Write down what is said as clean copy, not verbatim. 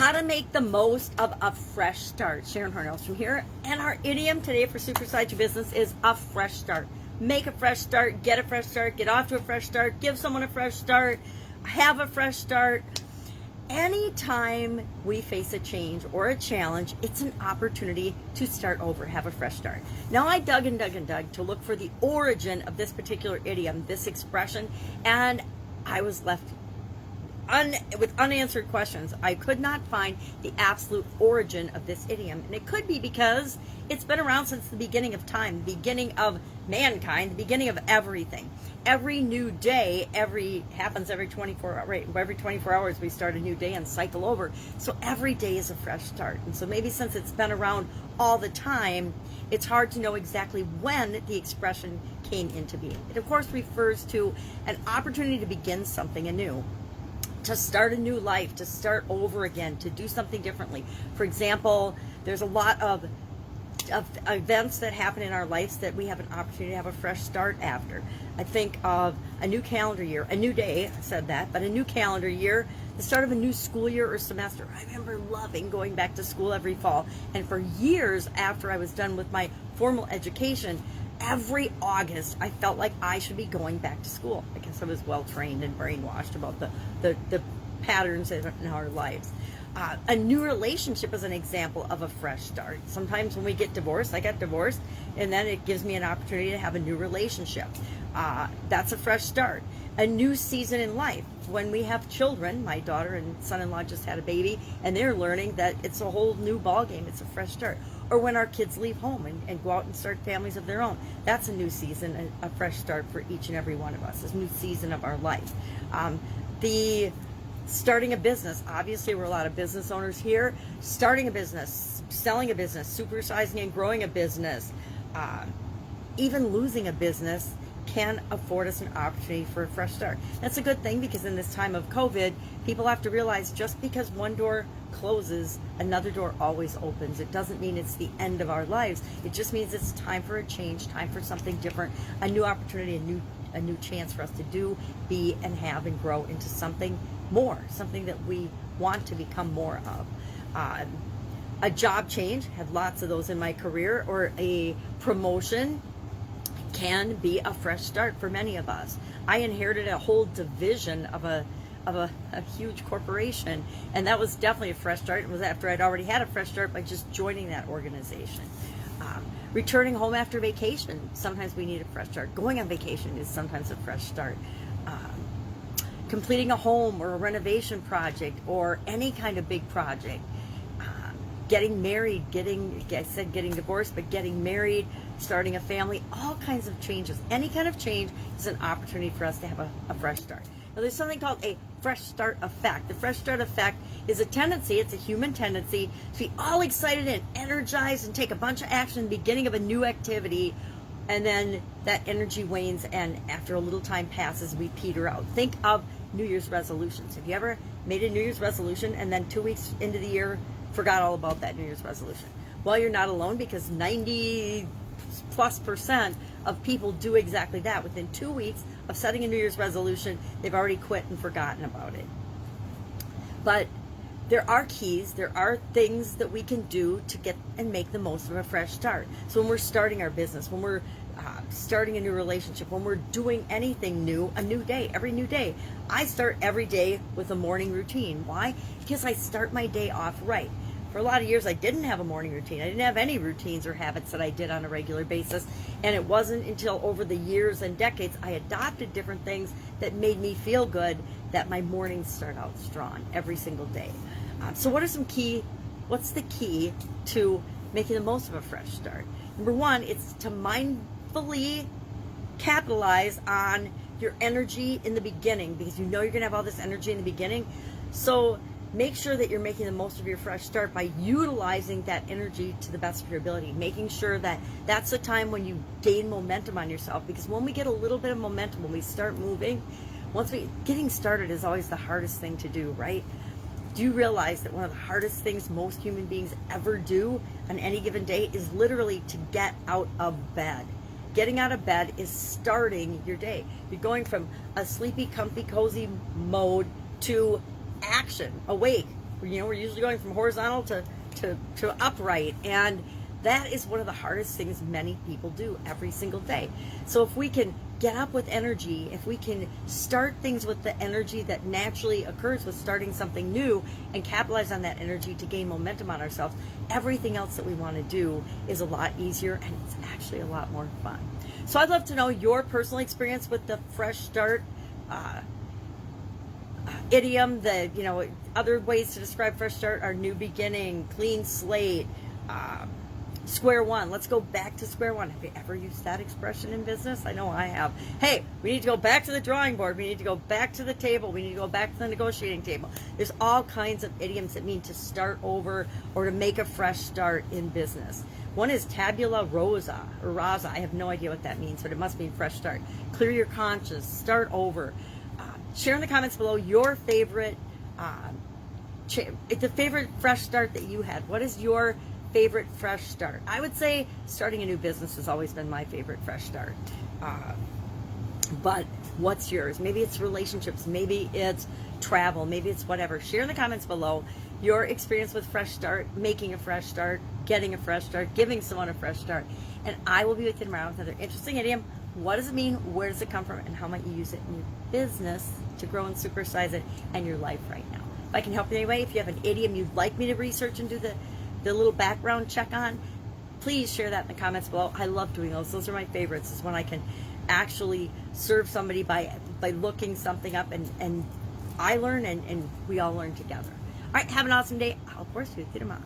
How to make the most of a fresh start. Sharon Horne-Ellstrom here, and our idiom today for Supersize Your Business is a fresh start. Make a fresh start, get a fresh start, get off to a fresh start, give someone a fresh start, have a fresh start. Anytime we face a change or a challenge, it's an opportunity to start over, have a fresh start. Now, I dug and dug and dug to look for the origin of this particular idiom, this expression, and I was left with unanswered questions. I could not find the absolute origin of this idiom, and it could be because it's been around since the beginning of time, the beginning of mankind, the beginning of everything. Every new day happens every 24 hours we start a new day and cycle over. So every day is a fresh start. And so maybe since it's been around all the time, it's hard to know exactly when the expression came into being. It of course refers to an opportunity to begin something anew, to start a new life, to start over again, to do something differently. For example, there's a lot of events that happen in our lives that we have an opportunity to have a fresh start after. I think of a new calendar year, a new day, I said that, but a new calendar year, the start of a new school year or semester. I remember loving going back to school every fall, and for years after I was done with my formal education, every August I felt like I should be going back to school. I guess I was well trained and brainwashed about the patterns in our lives. A new relationship is an example of a fresh start. Sometimes when we get divorced, I got divorced, and then it gives me an opportunity to have a new relationship. That's a fresh start. A new season in life. When we have children, my daughter and son-in-law just had a baby, and they're learning that it's a whole new ballgame. It's a fresh start. Or when our kids leave home and go out and start families of their own. That's a new season, a fresh start for each and every one of us. It's a new season of our life. Starting a business. Obviously, we're a lot of business owners here. Starting a business, selling a business, supersizing and growing a business, even losing a business can afford us an opportunity for a fresh start. That's a good thing, because in this time of COVID, people have to realize just because one door closes, another door always opens. It doesn't mean it's the end of our lives. It just means it's time for a change, time for something different, a new opportunity, a new chance for us to do, be, and have and grow into something more, something that we want to become more of. A job change, had lots of those in my career, or a promotion can be a fresh start for many of us. I inherited a whole division of a huge corporation, and that was definitely a fresh start. It was after I'd already had a fresh start by just joining that organization. Returning home after vacation, sometimes we need a fresh start. Going on vacation is sometimes a fresh start. Completing a home or a renovation project or any kind of big project. Getting married, getting divorced, but getting married, starting a family, all kinds of changes. Any kind of change is an opportunity for us to have a fresh start. Now, there's something called a fresh start effect. The fresh start effect is a tendency, it's a human tendency, to be all excited and energized and take a bunch of action in the beginning of a new activity, and then that energy wanes, and after a little time passes, we peter out. Think of New Year's resolutions. Have you ever made a New Year's resolution and then 2 weeks into the year forgot all about that New Year's resolution? Well, you're not alone, because 90+% of people do exactly that. Within 2 weeks of setting a New Year's resolution, they've already quit and forgotten about it. But there are keys, there are things that we can do to get and make the most of a fresh start. So when we're starting our business, when we're starting a new relationship, when we're doing anything new, a new day, every new day. I start every day with a morning routine. Why? Because I start my day off right. For a lot of years, I didn't have a morning routine. I didn't have any routines or habits that I did on a regular basis. And it wasn't until over the years and decades I adopted different things that made me feel good that my mornings start out strong every single day. So what's the key to making the most of a fresh start? Number one, it's to mindfully capitalize on your energy in the beginning, because you know you're going to have all this energy in the beginning. So make sure that you're making the most of your fresh start by utilizing that energy to the best of your ability, making sure that that's the time when you gain momentum on yourself. Because when we get a little bit of momentum, when we start moving, getting started is always the hardest thing to do, right? Do you realize that one of the hardest things most human beings ever do on any given day is literally to get out of bed? Getting out of bed is starting your day. You're going from a sleepy, comfy, cozy mode to action, awake, We're usually going from horizontal to upright, and that is one of the hardest things many people do every single day. So if we can get up with energy, if we can start things with the energy that naturally occurs with starting something new and capitalize on that energy to gain momentum on ourselves, everything else that we want to do is a lot easier, and it's actually a lot more fun. So I'd love to know your personal experience with the fresh start idiom. Other ways to describe fresh start are new beginning, clean slate, square one. Let's go back to square one. Have you ever used that expression in business? I know I have. Hey, we need to go back to the drawing board. We need to go back to the table. We need to go back to the negotiating table. There's all kinds of idioms that mean to start over or to make a fresh start in business. One is tabula rasa, or rasa. I have no idea what that means, but it must mean fresh start. Clear your conscience, start over. Share in the comments below your favorite, the favorite fresh start that you had. What is your favorite fresh start? I would say starting a new business has always been my favorite fresh start. But what's yours? Maybe it's relationships, maybe it's travel, maybe it's whatever. Share in the comments below your experience with fresh start, making a fresh start, getting a fresh start, giving someone a fresh start. And I will be with you tomorrow with another interesting idiom. What does it mean? Where does it come from? And how might you use it in your business to grow and supersize it and your life right now? If I can help in any way, if you have an idiom you'd like me to research and do the little background check on, please share that in the comments below. I love doing those. Those are my favorites. Is when I can actually serve somebody by looking something up, and I learn and we all learn together. All right, have an awesome day. I'll, of course, be with you tomorrow.